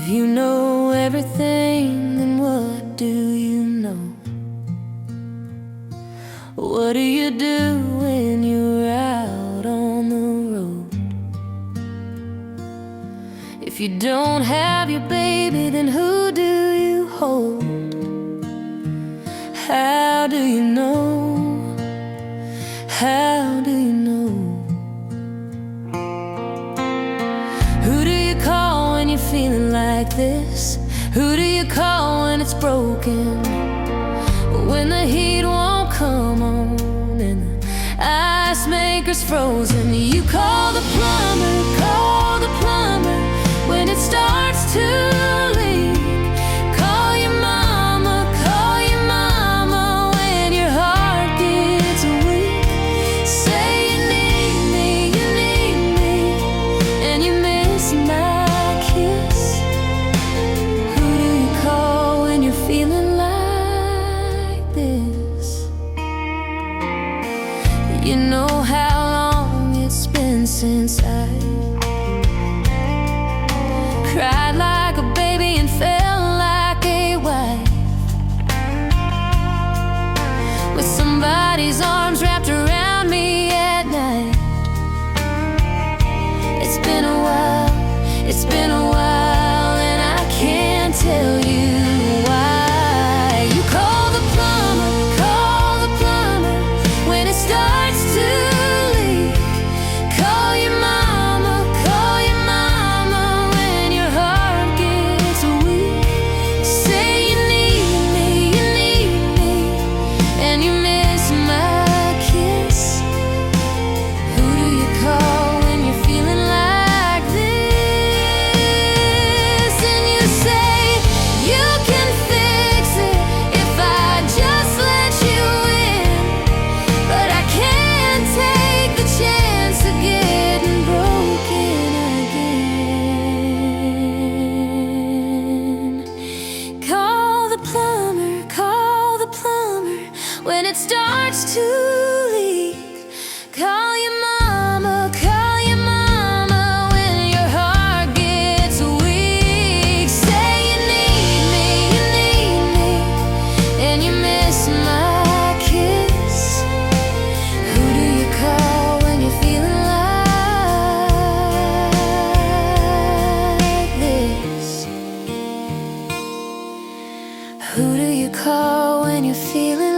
If you know everything, then what do you know? What do you do when you're out on the road? If you don't have your baby, then who do you hold? How do you know? How do you know? Who do you call when you're feeling like this? Who do you call when it's broken? When the heat won't come on and the ice maker's frozen. You call the plumber, call the plumber when it starts to leak. Call your mama when your heart gets weak. Say you need me, and you miss my kiss. Who do you call when you're feeling like this? You know how long it's been since I cried like a baby and felt like a wife, with somebody's arms wrapped around me at night. It's been a while, it's been a while, and I can't tell you why. You call the plumber when it starts to leak. Call your mama when your heart gets weak. Say you need me, and you miss my kiss. Who do you call when you're feeling like this? And you say you can fix it if I just let you in, but I can't take the chance of getting broken again. Call the plumber when it starts to leak. Call your mama when your heart gets weak. Say you need me, and you miss my kiss. Who do you call when you're feeling like this? Who do you call when you're feeling